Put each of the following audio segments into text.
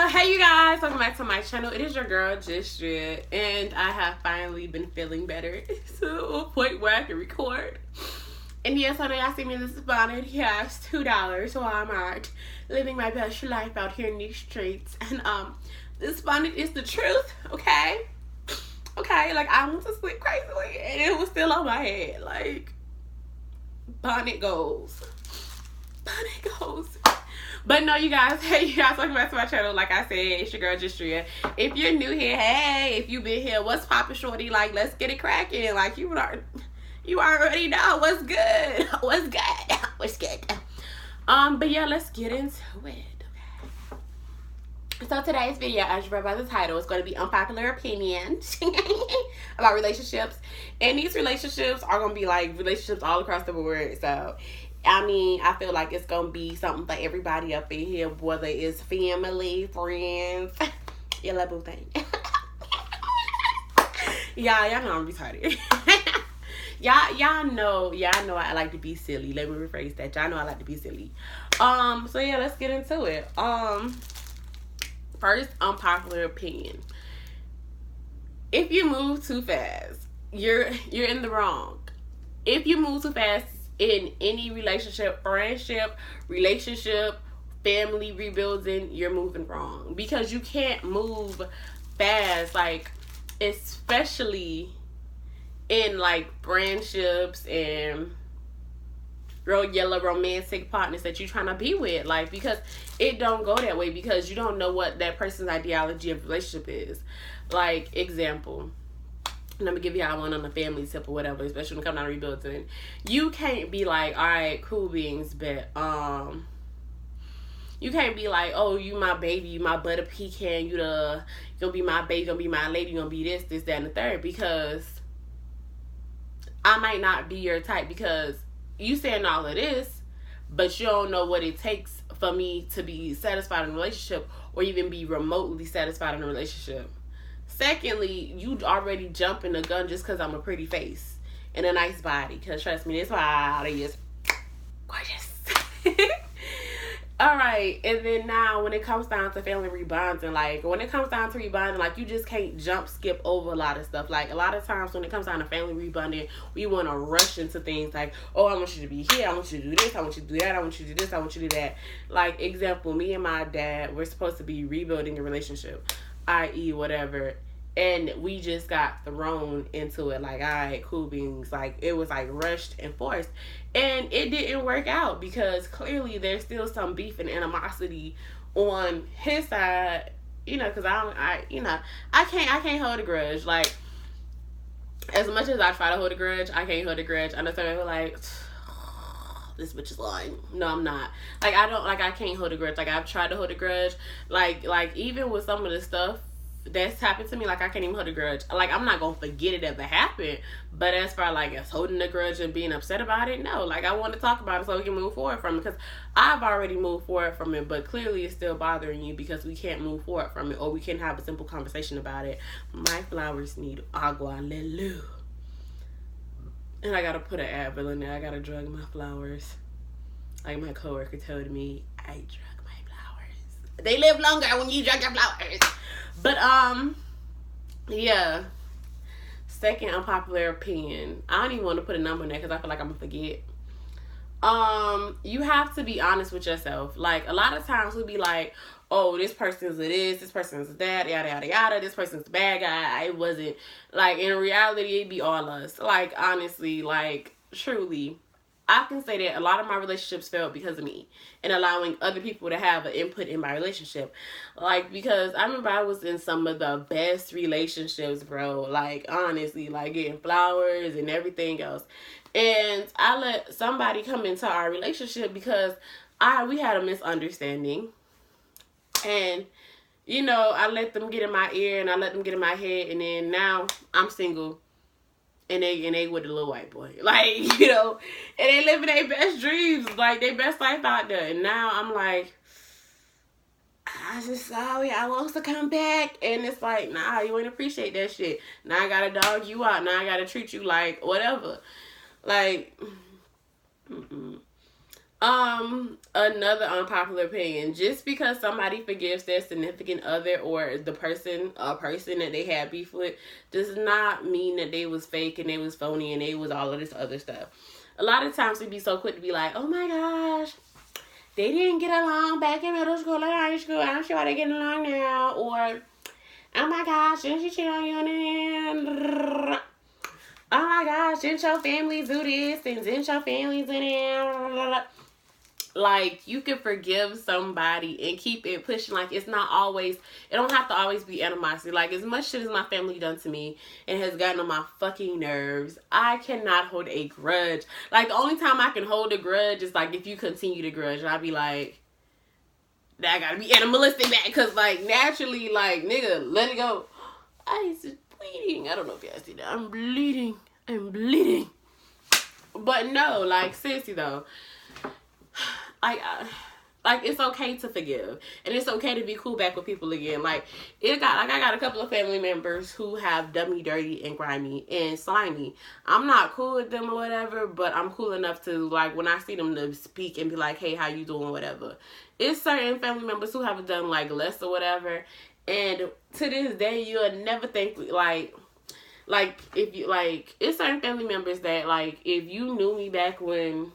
Hey you guys, welcome back to my channel. It is your girl Jistria, and I have finally been feeling better to a point where I can record. And yes, I know y'all see me in this bonnet. Yes, $2 while I'm out living my best life out here in these streets. And this bonnet is the truth, okay? Okay, like I went to sleep crazily and it was still on my head. Like bonnet goes. Bonnet goes. But no, you guys, hey, you guys, welcome back to my channel. Like I said, it's your girl, Jistria. If you're new here, hey, if you've been here, what's poppin', shorty? Like, let's get it cracking. Like, you already know what's good. What's good? What's good? But yeah, let's get into it. Okay. So today's video, as you read by the title, is going to be unpopular opinions about relationships. And these relationships are going to be like relationships all across the board. So I mean, I feel like it's going to be something for everybody up in here, whether it's family, friends, your little thing. Y'all know I'm retarded. y'all know I like to be silly. Let me rephrase that. Y'all know I like to be silly. So yeah, let's get into it. First, unpopular opinion. If you move too fast, you're in the wrong. If you move too fast in any relationship, friendship, family rebuilding, you're moving wrong. Because you can't move fast, like, especially in, like, friendships and real yellow romantic partners that you're trying to be with. Like, because it don't go that way, because you don't know what that person's ideology of relationship is. Like, example, let me give y'all one on the family tip or whatever, especially when it comes down to rebuilding. You can't be like, all right, cool beans, but you can't be like, oh, you my baby, you my butter pecan, you gonna be my baby, gonna be my lady, you gonna be this, that, and the third, because I might not be your type, because you saying all of this, but you don't know what it takes for me to be satisfied in a relationship or even be remotely satisfied in a relationship. Secondly, you already jumping the gun just because I'm a pretty face and a nice body. Because trust me, that's why I is gorgeous. Alright, and then now when it comes down to family rebonding, like when it comes down to rebonding, like you just can't skip over a lot of stuff. Like a lot of times when it comes down to family rebonding, we want to rush into things like, oh, I want you to be here, I want you to do this, I want you to do that, I want you to do this, I want you to do that. Like example, me and my dad, we're supposed to be rebuilding a relationship, i.e. whatever. And we just got thrown into it like, all right, cool beans. Like, it was, like, rushed and forced. And it didn't work out because clearly there's still some beef and animosity on his side. You know, because I can't hold a grudge. Like, as much as I try to hold a grudge, I can't hold a grudge. I know some people like, this bitch is lying. No, I'm not. Like, I can't hold a grudge. Like, I've tried to hold a grudge. Like even with some of the stuff that's happened to me, like I can't even hold a grudge. Like I'm not gonna forget it ever happened, but as far like as holding a grudge and being upset about it, no. Like I want to talk about it so we can move forward from it, because I've already moved forward from it, but clearly it's still bothering you because we can't move forward from it, or we can have a simple conversation about it. My flowers need agua, lelu. And I gotta put an Advil in there. I gotta drug my flowers. Like my coworker told me, I drug my flowers. They live longer when you drug your flowers. But, yeah. Second unpopular opinion. I don't even want to put a number in there because I feel like I'm going to forget. You have to be honest with yourself. Like, a lot of times we'll be like, oh, this person's this person's that, yada, yada, yada. This person's the bad guy. It wasn't. Like, in reality, it'd be all us. Like, honestly, like, truly. I can say that a lot of my relationships failed because of me and allowing other people to have an input in my relationship. Like, because I remember I was in some of the best relationships, bro. Like, honestly, like getting flowers and everything else. And I let somebody come into our relationship because we had a misunderstanding. And, you know, I let them get in my ear and I let them get in my head. And then now I'm single. And they with a little white boy. Like, you know, and they living their best dreams, like their best life out there. And now I'm like, I just sorry, I want to come back. And it's like, nah, you ain't appreciate that shit. Now I gotta dog you out. Now I gotta treat you like whatever. Like, Another unpopular opinion. Just because somebody forgives their significant other or the person, a person that they had beef with, does not mean that they was fake and they was phony and they was all of this other stuff. A lot of times we be so quick to be like, oh my gosh, they didn't get along back in middle school or high school. I'm sure they're getting along now. Or, oh my gosh, didn't she cheat on you? And oh my gosh, didn't your family do this? And didn't your family do that? Like, you can forgive somebody and keep it pushing. Like, it's not always, it don't have to always be animosity. Like, as much shit as my family done to me and has gotten on my fucking nerves, I cannot hold a grudge. Like, the only time I can hold a grudge is like if you continue to grudge, and I'd be like, that gotta be animalistic back, because like naturally, like, nigga, let it go. I is bleeding. I don't know if y'all see that. I'm bleeding. But no, like, seriously though, like it's okay to forgive, and it's okay to be cool back with people again. Like, I got a couple of family members who have done me dirty and grimy and slimy. I'm not cool with them or whatever, but I'm cool enough to, like, when I see them, to speak and be like, hey, how you doing, whatever. It's certain family members who have done like less or whatever, and to this day you'll never think like if you like, it's certain family members that, like, if you knew me back when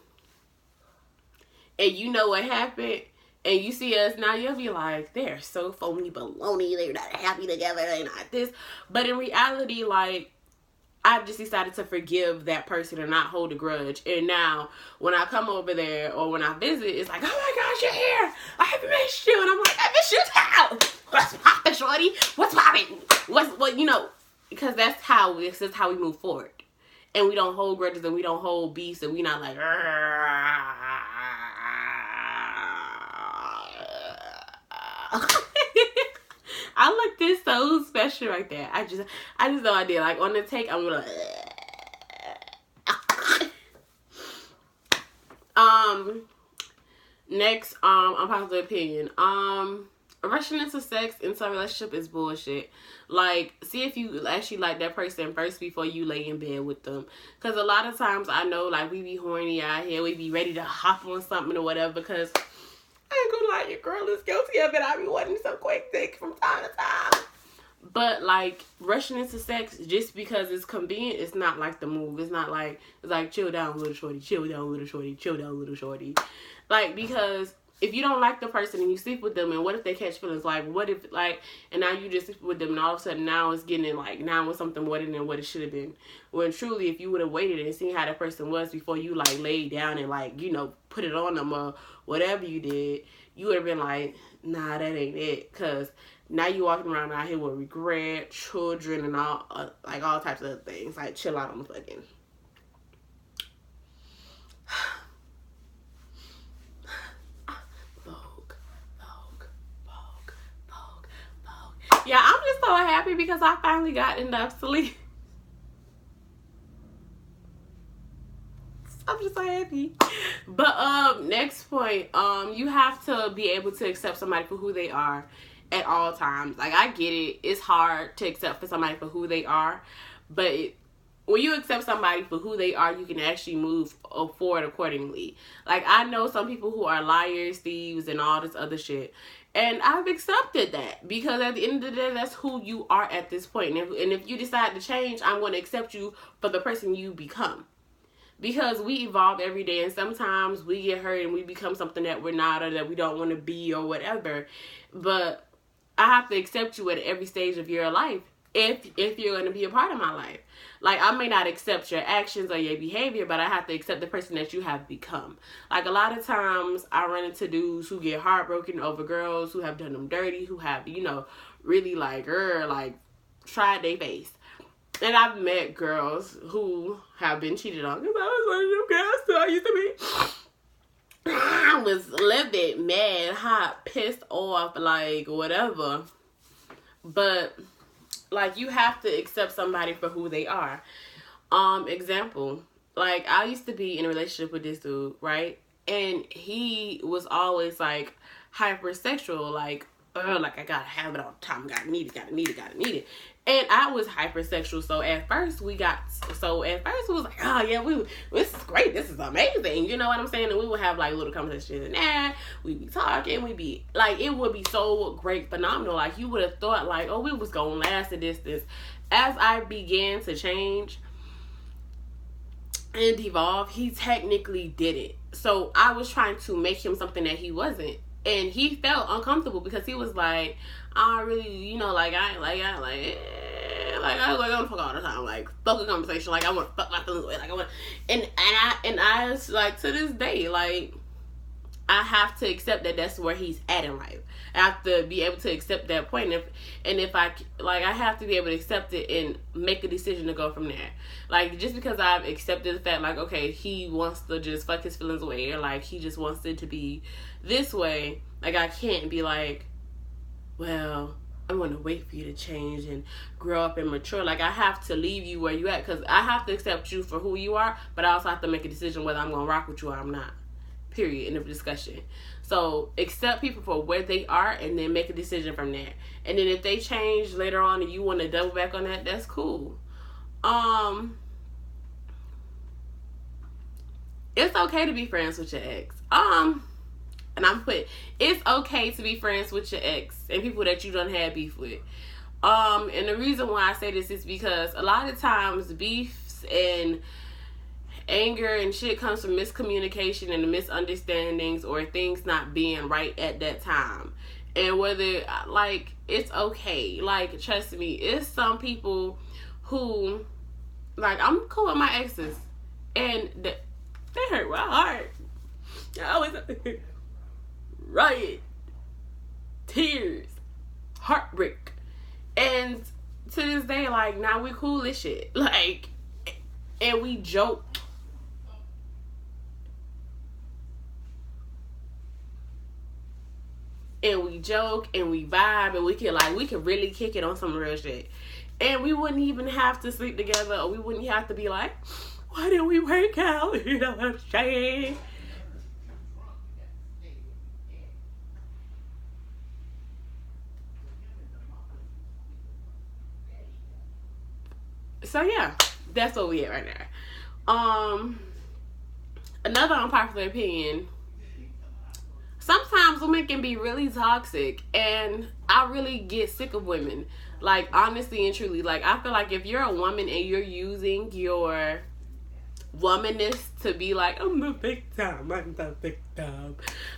and you know what happened, and you see us now, you'll be like, they're so phony baloney, they're not happy together, they're not this. But in reality, like, I've just decided to forgive that person and not hold a grudge. And now, when I come over there or when I visit, it's like, oh my gosh, you're here, I have missed you. And I'm like, I miss you too. What's poppin', shorty? What's poppin'? What, you know, because that's how we move forward. And we don't hold grudges and we don't hold beefs, and we not like, I look this so special right there. I just know I did. Like, on the take, I'm gonna next, unpopular opinion. Rushing into sex into a relationship is bullshit. Like, see if you actually like that person first before you lay in bed with them. Because a lot of times I know, like, we be horny out here, we be ready to hop on something or whatever, because I ain't gonna lie, your girl is guilty of it. I be wanting some quick dick from time to time. But, like, rushing into sex just because it's convenient, it's not like the move. It's not like, it's like, chill down, little shorty, chill down, little shorty, chill down, little shorty. Like, because if you don't like the person and you sleep with them, and what if they catch feelings? Like, what if, like, and now you just sleep with them, and all of a sudden now it's getting, like, now it's something more than what it should have been. When truly, if you would have waited and seen how that person was before you, like, laid down and, like, you know, put it on them or whatever you did, you would have been like, nah, that ain't it. Because now you walking around out here with regret, children, and all, like, all types of other things. Like, chill out on the fucking. Yeah, I'm just so happy because I finally got enough sleep. I'm just so happy. But next point, you have to be able to accept somebody for who they are at all times. Like, I get it. It's hard to accept for somebody for who they are, but when you accept somebody for who they are, you can actually move forward accordingly. Like, I know some people who are liars, thieves, and all this other shit. And I've accepted that, because at the end of the day, that's who you are at this point. And if you decide to change, I'm going to accept you for the person you become. Because we evolve every day, and sometimes we get hurt and we become something that we're not, or that we don't want to be, or whatever. But I have to accept you at every stage of your life if you're going to be a part of my life. Like, I may not accept your actions or your behavior, but I have to accept the person that you have become. Like, a lot of times I run into dudes who get heartbroken over girls who have done them dirty, who have, you know, really, like, tried their face. And I've met girls who have been cheated on, because I was one of them girls who I used to be. I was livid, mad, hot, pissed off, like, whatever. But, like, you have to accept somebody for who they are. Example, like, I used to be in a relationship with this dude, right? And he was always, like, hypersexual. Like, like I gotta have it all the time, gotta need it. And I was hypersexual, so at first it was like, oh yeah, this is great, this is amazing, you know what I'm saying? And we would have like little conversations and that, we'd be talking, we'd be like, it would be so great, phenomenal. Like you would have thought like, oh, we was gonna last a distance. As I began to change and evolve, he technically did it. So I was trying to make him something that he wasn't. And he felt uncomfortable because he was like, I don't really, you know, like I want to fuck all the time, like fuck a conversation, like I want to fuck my feelings away, like I want, and I was like, to this day, like I have to accept that that's where he's at in life. I have to be able to accept that point, and if I have to be able to accept it and make a decision to go from there. Like just because I've accepted the fact, like okay, he wants to just fuck his feelings away, or like he just wants it to be this way, like I can't be like, well, I'm gonna wait for you to change and grow up and mature. Like I have to leave you where you at, because I have to accept you for who you are, but I also have to make a decision whether I'm gonna rock with you or I'm not. Period. End of discussion. So accept people for where they are and then make a decision from there. And then if they change later on and you want to double back on that, that's cool. It's okay to be friends with your ex. And it's okay to be friends with your ex and people that you don't have beef with. And the reason why I say this is because a lot of times beefs and anger and shit comes from miscommunication and misunderstandings or things not being right at that time. And whether, like, it's okay. Like, trust me, it's some people who, like, I'm cool with my exes, and they hurt my heart. I always riot, tears, heartbreak. And to this day, like, now we cool as shit. Like, and we joke. And we joke and we vibe and we can really kick it on some real shit. And we wouldn't even have to sleep together, or we wouldn't have to be like, why didn't we work out? You know what I'm saying? So yeah, that's what we at right now. Another unpopular opinion. Sometimes women can be really toxic, and I really get sick of women. Like, honestly and truly, like, I feel like if you're a woman and you're using your womanness to be like, I'm the victim.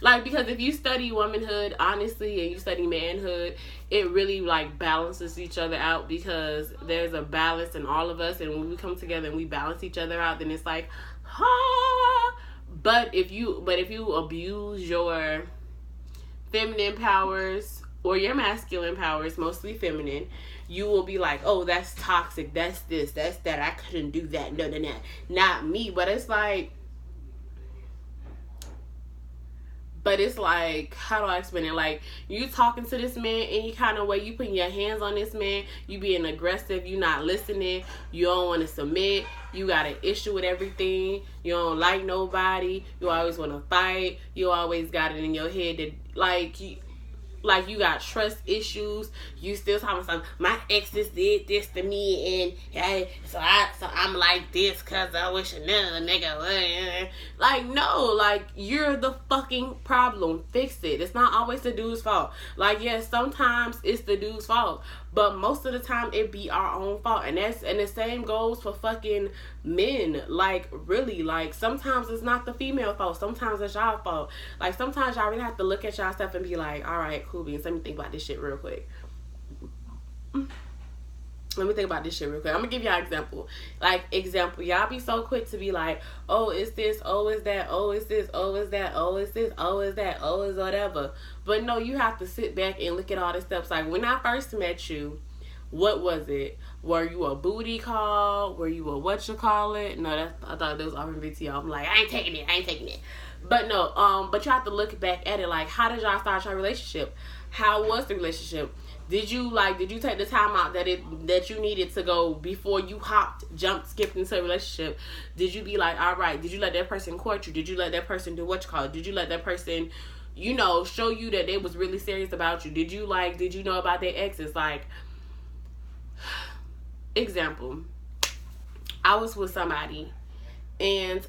Like, because if you study womanhood, honestly, and you study manhood, it really, like, balances each other out, because there's a balance in all of us, and when we come together and we balance each other out, then it's like, ha! But if you abuse your feminine powers or your masculine powers, mostly feminine, you will be like, oh, that's toxic, that's this, that's that, I couldn't do that, no, not me. But it's like, how do I explain it? Like, you talking to this man any kind of way, you putting your hands on this man, you being aggressive, you not listening, you don't want to submit, you got an issue with everything, you don't like nobody, you always want to fight, you always got it in your head that, like you got trust issues, you still talking something, my exes did this to me, and hey, so I'm like this because I wish another nigga would. Like, no, like, you're the fucking problem. Fix it. It's not always the dude's fault. Like, yes, sometimes it's the dude's fault, but most of the time it be our own fault. And the same goes for fucking men. Like, really, like, sometimes it's not the female fault, sometimes it's y'all fault. Like, sometimes y'all really have to look at y'all stuff and be like, all right, cool beans, let me think about this shit real quick. I'm gonna give y'all an example. Y'all be so quick to be like, oh, it's this, oh, it's that, oh, it's this, oh, it's that, oh, it's this, oh, it's that, oh, it's whatever. But no, you have to sit back and look at all the steps. Like, when I first met you, what was it? Were you a booty call? Were you a whatchamacallit? No, I thought that was off in VTO. I'm like, I ain't taking it. But no, but you have to look back at it. Like, how did y'all start your relationship? How was the relationship? Did you take the time out that you needed to go before you skipped into a relationship? Did you be like, all right, did you let that person court you? Did you let that person do what you call it? Did you let that person show you that they was really serious about you? Did you know about their exes? Like, example, I was with somebody, and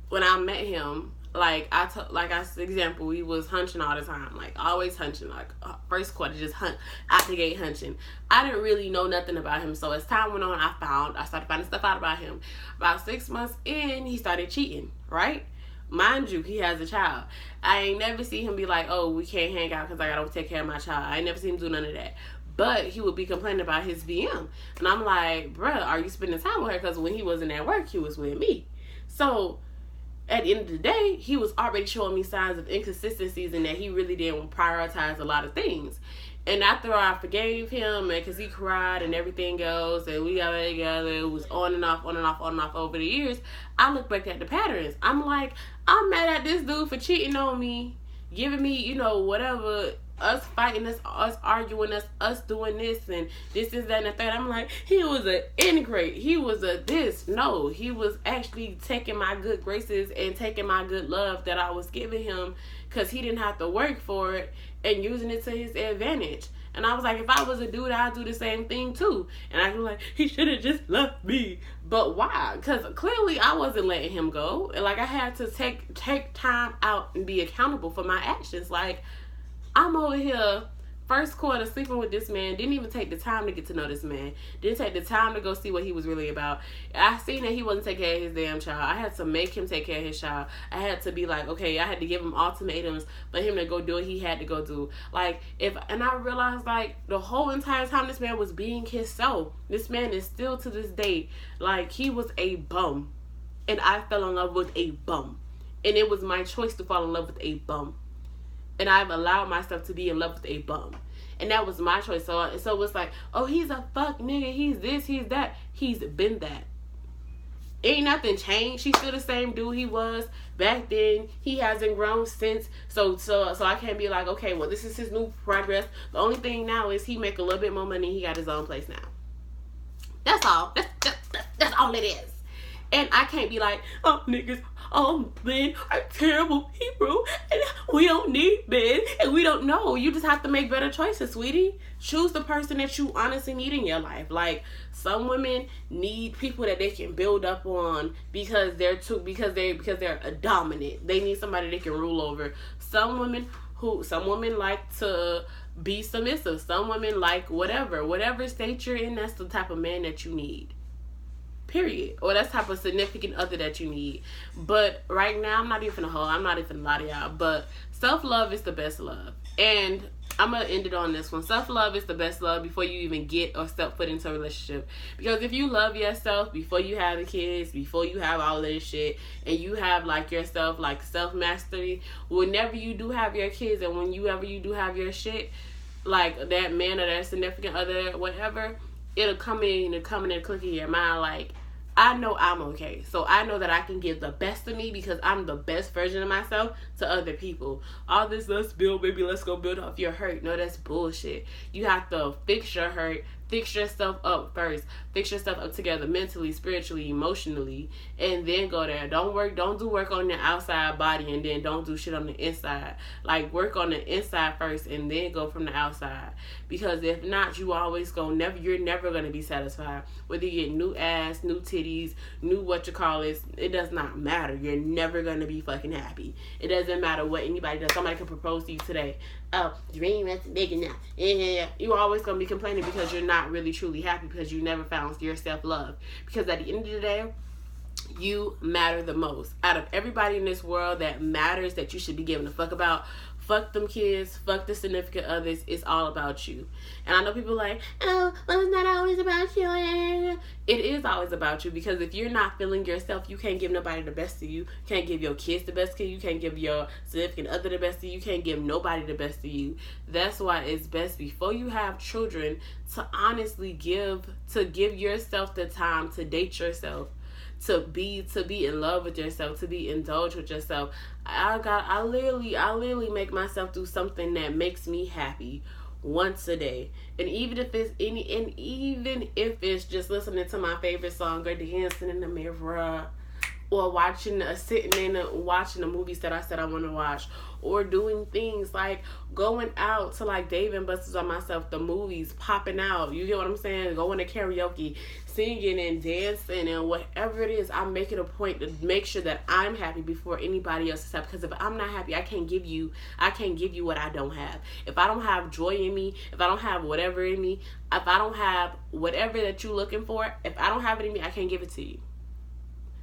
when I met him, example, we was hunching all the time, like always hunching, like first quarter, just hunt out the gate hunching. I didn't really know nothing about him, so as time went on, I started finding stuff out about him. About 6 months in, he started cheating, right? Mind you, he has a child. I ain't never see him be like, oh, we can't hang out because I gotta take care of my child. I ain't never seen him do none of that. But he would be complaining about his VM. And I'm like, bruh, are you spending time with her? Because when he wasn't at work, he was with me. So at the end of the day, he was already showing me signs of inconsistencies and that he really didn't prioritize a lot of things. And after I forgave him, and because he cried and everything else, and we got back together, it was on and off over the years, I look back at the patterns. I'm like, I'm mad at this dude for cheating on me, giving me, whatever, us fighting, us arguing, us doing this, and this, that, and the third. I'm like, he was an ingrate. He was a this. No, he was actually taking my good graces and taking my good love that I was giving him because he didn't have to work for it and using it to his advantage. And I was like, if I was a dude, I'd do the same thing too. And I was like, he should have just left me. But why? Because clearly I wasn't letting him go. And like, I had to take time out and be accountable for my actions. Like, I'm over here first quarter sleeping with this man, didn't even take the time to get to know this man, didn't take the time to go see what he was really about. I seen that he wasn't taking care of his damn child. I had to make him take care of his child. I had to be like, okay, I had to give him ultimatums for him to go do what he had to go do. And I realized, like, the whole entire time this man was being himself. This man is still to this day, like, he was a bum. And I fell in love with a bum. And it was my choice to fall in love with a bum. And I've allowed myself to be in love with a bum. And that was my choice. So it's like, oh, he's a fuck nigga. He's this, he's that. He's been that. Ain't nothing changed. He's still the same dude he was back then. He hasn't grown since. So I can't be like, okay, well, this is his new progress. The only thing now is he make a little bit more money. He got his own place now. That's all. That's all it is. And I can't be like, oh, niggas, men are terrible people, and we don't need men, and we don't know. You just have to make better choices, sweetie. Choose the person that you honestly need in your life. Like, some women need people that they can build up on because they're dominant. They need somebody they can rule over. Some women like to be submissive. Some women like whatever state you're in. That's the type of man that you need. Period. Or that's type of significant other that you need. But right now, I'm not even a hoe. I'm not even a lot of y'all. But self-love is the best love. And I'm going to end it on this one. Self-love is the best love before you even get or step foot into a relationship. Because if you love yourself before you have the kids, before you have all this shit, and you have like yourself, like self-mastery, whenever you do have your kids and whenever you do have your shit, like that man or that significant other, whatever, it'll come in and click in your mind like, I know I'm okay. So I know that I can give the best of me because I'm the best version of myself to other people. All this, let's build, baby, let's go build off your hurt. No, that's bullshit. You have to fix your hurt. Fix yourself up first. Fix yourself up together mentally, spiritually, emotionally, and then go there. Don't do work on the outside body and then don't do shit on the inside. Like, work on the inside first and then go from the outside. Because if not, you're never gonna be satisfied. Whether you get new ass, new titties, new it does not matter. You're never gonna be fucking happy. It doesn't matter what anybody does. Somebody can propose to you today. Oh, dream that's big enough. Yeah. You're always gonna be complaining because you're not really truly happy because you never found your self-love. Because at the end of the day, you matter the most. Out of everybody in this world that matters, that you should be giving a fuck about, fuck them kids, fuck the significant others, it's all about you. And I know people like, oh, well, it's not always about you. It is always about you, because if you're not feeling yourself, you can't give nobody the best of you. You can't give your kids the best of you. You can't give your significant other the best of you. You can't give nobody the best of you. That's why it's best before you have children to honestly give yourself the time to date yourself, to be in love with yourself, to be indulged with yourself. I literally make myself do something that makes me happy once a day. And even if it's just listening to my favorite song or dancing in the mirror or watching sitting in watching the movies that I said I want to watch, or doing things like going out to like Dave and Buster's on myself, the movies, popping out, you get what I'm saying, going to karaoke, singing and dancing and whatever it is. I make it a point to make sure that I'm happy before anybody else is happy, because if I'm not happy, I can't give you what I don't have. If I don't have joy in me, if I don't have whatever in me, if I don't have whatever that you're looking for, if I don't have it in me, I can't give it to you.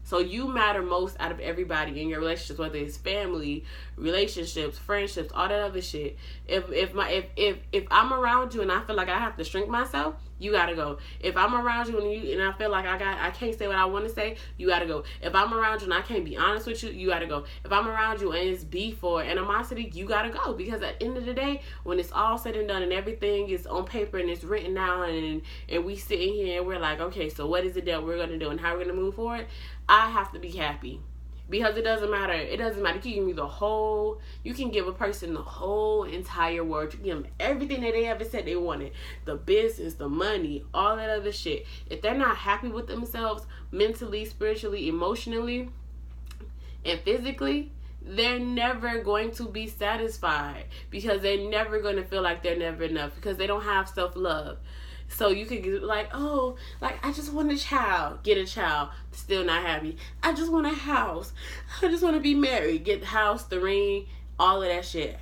So you matter most out of everybody in your relationships, whether it's family, relationships, friendships, all that other shit. If I'm around you and I feel like I have to shrink myself, you gotta go. If I'm around you and I feel like I can't say what I want to say, you gotta go. If I'm around you and I can't be honest with you, you gotta go. If I'm around you and it's beef or animosity, you gotta go. Because at the end of the day, when it's all said and done and everything is on paper and it's written down and we sitting here and we're like, okay, so what is it that we're gonna do and how we're gonna move forward? I have to be happy. Because it doesn't matter. It doesn't matter. You can give a person the whole entire world. You can give them everything that they ever said they wanted. The business, the money, all that other shit. If they're not happy with themselves, mentally, spiritually, emotionally, and physically, they're never going to be satisfied. Because they're never going to feel like they're never enough. Because they don't have self-love. So you could get like, oh, like I just want a child. Get a child. Still not happy. I just want a house. I just want to be married. Get the house, the ring, all of that shit.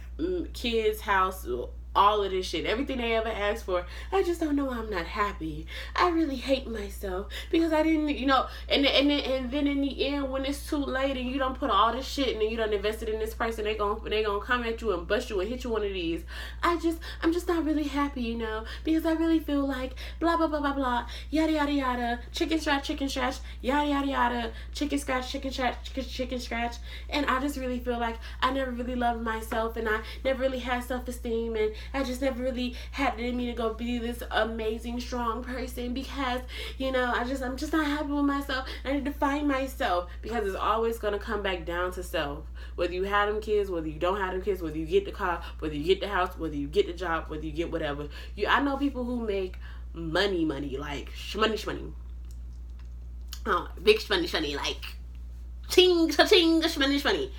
Kids, house, all of this shit. Everything they ever asked for. I just don't know, I'm not happy. I really hate myself because I didn't, and then in the end, when it's too late and you don't put all this shit and then you don't invest it in this person, they gonna come at you and bust you and hit you one of these. I'm just not really happy, because I really feel like blah blah blah blah blah, yada yada yada, chicken scratch, yada yada yada, chicken scratch, chicken scratch, and I just really feel like I never really loved myself and I never really had self-esteem and I just never really had it in me to go be this amazing, strong person because, I'm just not happy with myself. I need to find myself because it's always going to come back down to self. Whether you have them kids, whether you don't have them kids, whether you get the car, whether you get the house, whether you get the job, whether you get whatever. I know people who make money, like shmoney. Big shmoney, like ching, cha-ching, shmoney,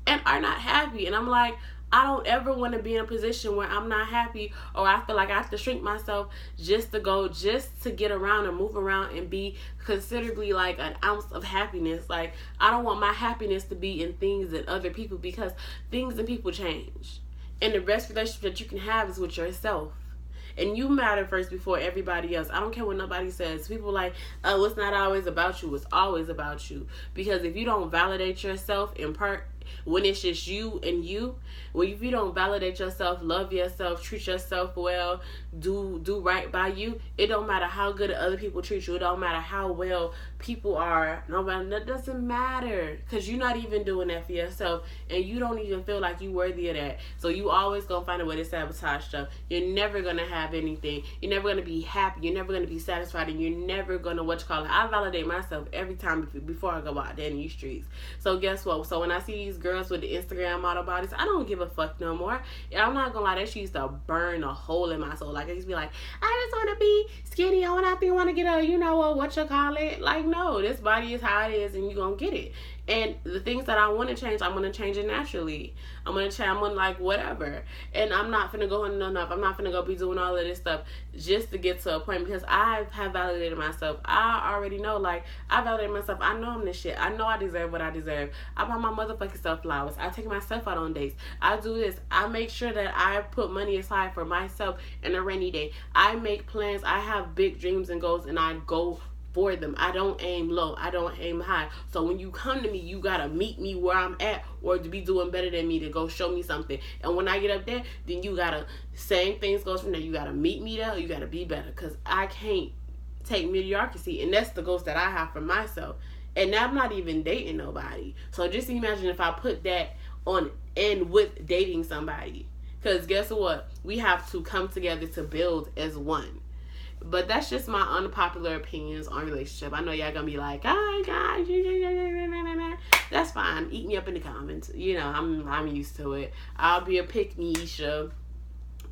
and are not happy. And I'm like, I don't ever want to be in a position where I'm not happy or I feel like I have to shrink myself just to get around and move around and be considerably like an ounce of happiness. Like, I don't want my happiness to be in things and other people because things and people change. And the best relationship that you can have is with yourself. And you matter first before everybody else. I don't care what nobody says. People like, oh, it's not always about you. It's always about you. Because if you don't validate yourself in part, when it's just you and you, if you don't validate yourself, love yourself, treat yourself well, do right by you, it don't matter how good other people treat you. It don't matter how well people are. That doesn't matter because you're not even doing that for yourself and you don't even feel like you worthy of that. So you always gonna find a way to sabotage stuff. You're never gonna have anything. You're never gonna be happy. You're never gonna be satisfied, and you're never gonna I validate myself every time before I go out there in these streets. So guess what? So when I see these girls with the Instagram model bodies, I don't give a fuck no more. And I'm not gonna lie, that shit used to burn a hole in my soul. Like, I used to be like, I just want to be skinny. I want to get a, what you call it. Like, no, this body is how it is and you gonna get it. And the things that I want to change, I'm going to change it naturally. I'm going to like whatever. And I'm not finna go enough. I'm not finna go be doing all of this stuff just to get to a point because I have validated myself. I already know, like, I validated myself. I know I'm this shit. I know I deserve what I deserve. I buy my motherfucking self flowers. I take myself out on dates. I do this. I make sure that I put money aside for myself in a rainy day. I make plans. I have big dreams and goals and I go for them. I don't aim low. I don't aim high. So when you come to me, you gotta meet me where I'm at or to be doing better than me to go show me something. And when I get up there, then you gotta, same things goes from there. You gotta meet me there. You gotta be better because I can't take mediocrity. And that's the goals that I have for myself. And I'm not even dating nobody. So just imagine if I put that on and with dating somebody. Because guess what? We have to come together to build as one. But that's just my unpopular opinions on relationship. I know y'all gonna be like, oh gosh, that's fine. Eat me up in the comments. I'm used to it. I'll be a pick-me-isha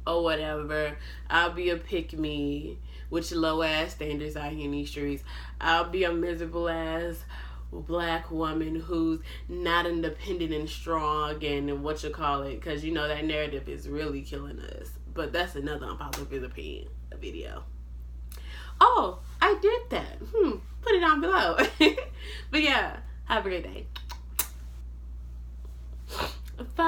or whatever. I'll be a pick-me with your low ass standards out here in these streets. I'll be a miserable ass black woman who's not independent and strong and what you call it, because you know that narrative is really killing us. But that's another unpopular opinion video. Oh, I did that. Put it down below. But yeah, have a great day.